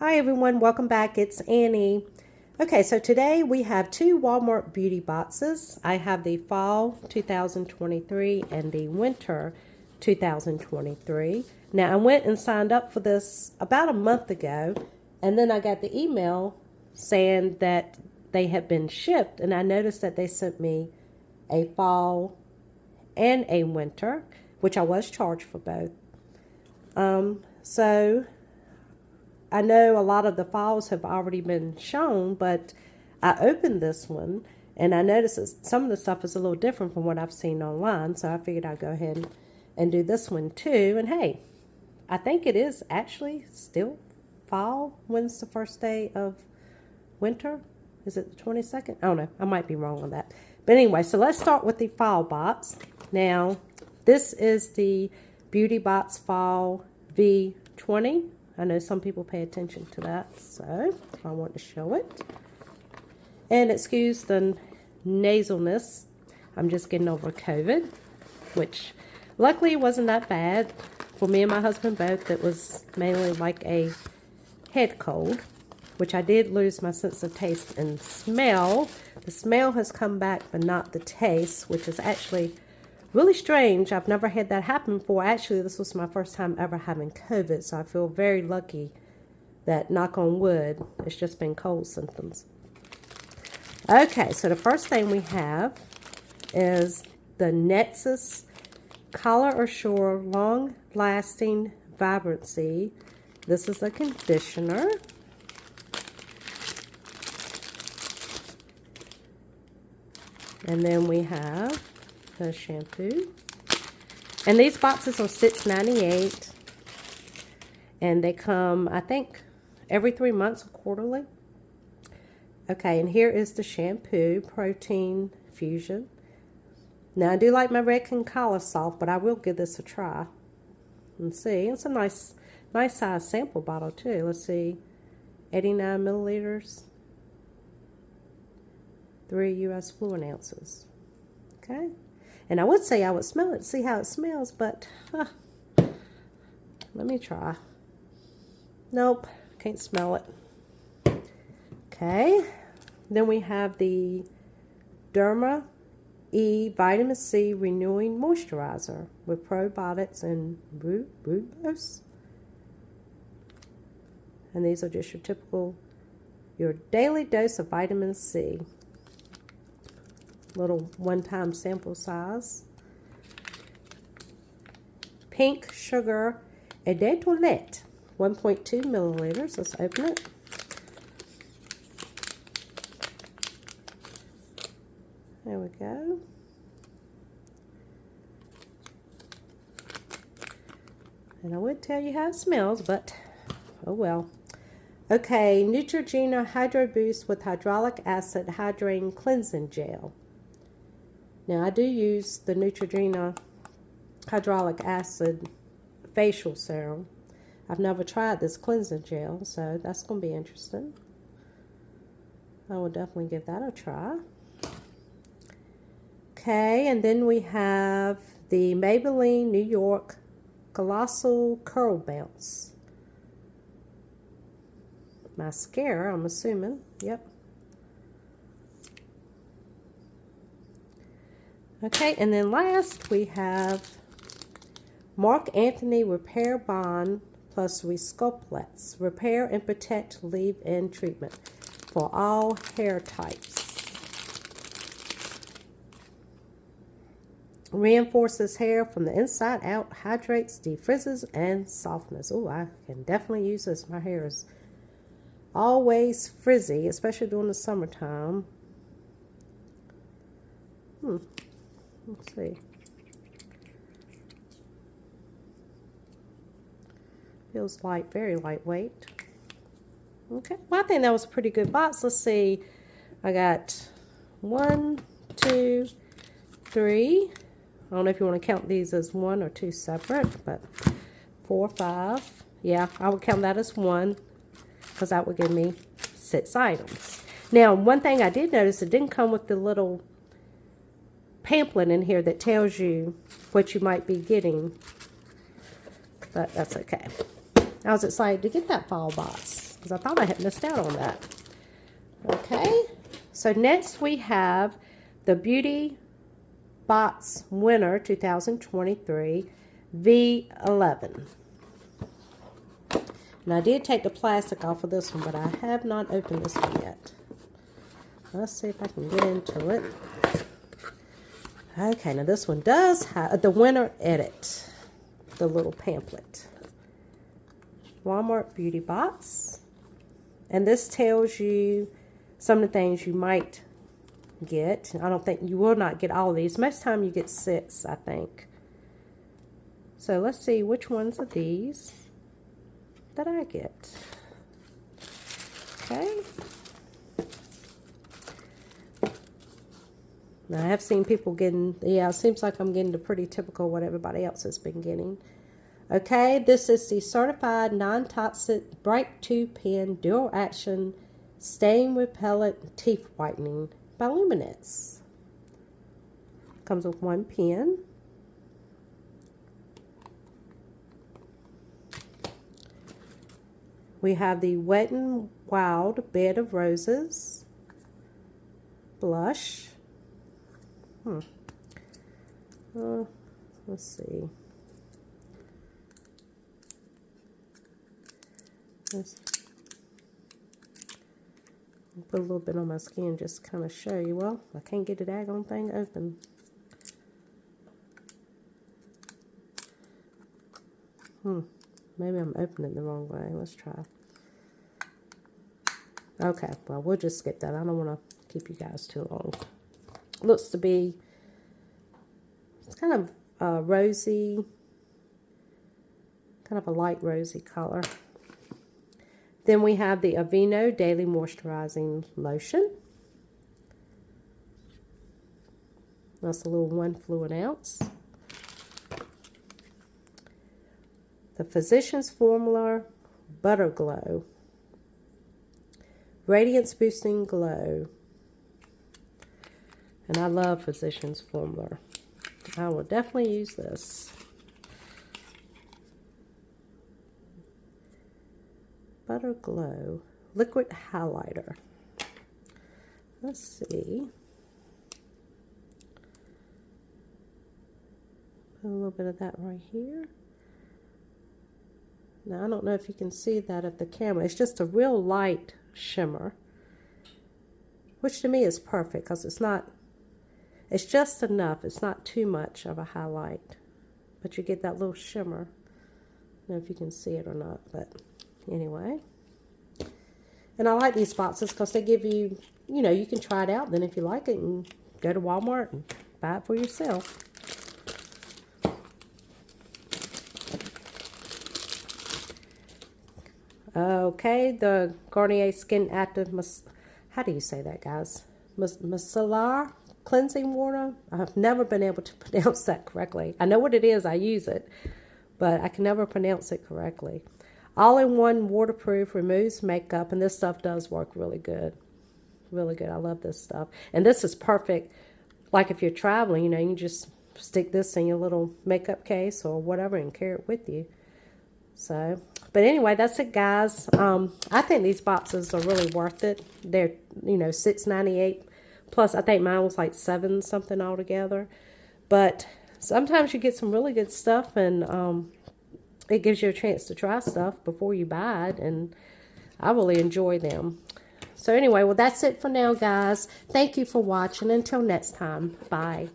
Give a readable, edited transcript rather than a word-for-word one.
Hi everyone, welcome back. It's Annie. Okay, so today we have two Walmart beauty boxes. I have the fall 2023 and the winter 2023. Now I went and signed up for this about a month ago, and then I got the email saying that they had been shipped, and I noticed that they sent me a fall and a winter, which I was charged for both. So I know a lot of the falls have already been shown, but I opened this one and I noticed that some of the stuff is a little different from what I've seen online. So I figured I'd go ahead and do this one too. And hey, I think it is actually still fall. When's the first day of winter? Is it the 22nd? I don't know. I might be wrong on that. But anyway, so let's start with the fall box. Now, this is the Beauty Box Fall V20. I know some people pay attention to that, so I want to show it. And excuse the nasalness. I'm just getting over COVID, which luckily wasn't that bad. For me and my husband both, it was mainly like a head cold, which I did lose my sense of taste and smell. The smell has come back, but not the taste, which is actually really strange. I've never had that happen before. Actually, this was my first time ever having COVID, so I feel very lucky that, knock on wood, it's just been cold symptoms. Okay, so the first thing we have is the Nexxus Color Assure Long Lasting Vibrancy. This is a conditioner. And then we have the shampoo, and these boxes are $6.98, and they come, I think, every 3 months or quarterly. Okay, and here is the shampoo, Protein Fusion. Now I do like my Redken Color Soft, but I will give this a try and see. It's a nice size sample bottle too. Let's see, 89 milliliters, 3 US fluid ounces. Okay. And I would say I would smell it, see how it smells, but let me try. Nope, can't smell it. Okay, then we have the Derma E Vitamin C Renewing Moisturizer with probiotics and rooibos. And these are just your daily dose of vitamin C. Little one-time sample size. Pink Sugar Eau de Toilette, 1.2 milliliters. Let's open it. There we go. And I would tell you how it smells, but oh well. Okay, Neutrogena Hydro Boost with Hyaluronic Acid Hydrating Cleansing Gel. Now, I do use the Neutrogena Hyaluronic Acid Facial Serum. I've never tried this cleansing gel, so that's going to be interesting. I will definitely give that a try. Okay, and then we have the Maybelline New York Colossal Curl Bounce mascara, I'm assuming. Yep. Okay, and then last we have Marc Anthony Repair Bond plus Resculplex Repair and Protect Leave-In Treatment for all hair types. Reinforces hair from the inside out, hydrates, defrizzes, and softens. Oh, I can definitely use this. My hair is always frizzy, especially during the summertime. Let's see. Feels light, very lightweight. Okay, well, I think that was a pretty good box. Let's see. I got 1, 2, 3. I don't know if you want to count these as 1 or 2 separate, but 4, 5. Yeah, I would count that as 1 because that would give me 6 items. Now, one thing I did notice, it didn't come with the little pamphlet in here that tells you what you might be getting, but that's okay. I was excited to get that fall box. because I thought I had missed out on that. Okay, so next we have the Beauty Box Winter 2023 V11. And I did take the plastic off of this one, but I have not opened this one yet. Let's see if I can get into it. Okay, now this one does have the winter edit, the little pamphlet. Walmart Beauty Box. And this tells you some of the things you might get. I don't think you will not get all of these. Most time you get 6, I think. So let's see which ones of these that I get. Okay. Now, I have seen people getting, yeah, it seems like I'm getting the pretty typical what everybody else has been getting. Okay, this is the Certified Non-Toxic Bright Tube Pen Dual Action Stain Repellent Teeth Whitening by Luminance. Comes with 1 pen. We have the Wet n Wild Bed of Roses blush. Let's see. Let's put a little bit on my skin just to kind of show you. Well, I can't get the daggone thing open. Maybe I'm opening it the wrong way. Let's try. Okay, well, we'll just skip that. I don't want to keep you guys too long. Looks to be, it's kind of rosy, kind of a light rosy color. Then we have the Aveeno Daily Moisturizing Lotion. That's a little 1 fluid ounce. The Physicians Formula Butter Glow. Radiance Boosting Glow. And I love Physicians Formula. I will definitely use this. Butter Glow Liquid Highlighter. Let's see. Put a little bit of that right here. Now, I don't know if you can see that at the camera. It's just a real light shimmer, which to me is perfect because it's just enough. It's not too much of a highlight, but you get that little shimmer. I don't know if you can see it or not, but anyway. And I like these boxes because they give you, you know, you can try it out. Then if you like it, and go to Walmart and buy it for yourself. Okay, the Garnier Skin Active, how do you say that, guys? Micellar Cleansing Water. I've never been able to pronounce that correctly. I know what it is, I use it, but I can never pronounce it correctly. All-in-one waterproof, removes makeup, and this stuff does work really good. Really good. I love this stuff. And this is perfect, like if you're traveling, you know, you can just stick this in your little makeup case or whatever and carry it with you. So, but anyway, that's it, guys. I think these boxes are really worth it. They're, you know, $6.98 plus. I think mine was like $7 something altogether. But sometimes you get some really good stuff, and it gives you a chance to try stuff before you buy it, and I really enjoy them. So anyway, well, that's it for now, guys. Thank you for watching. Until next time, bye.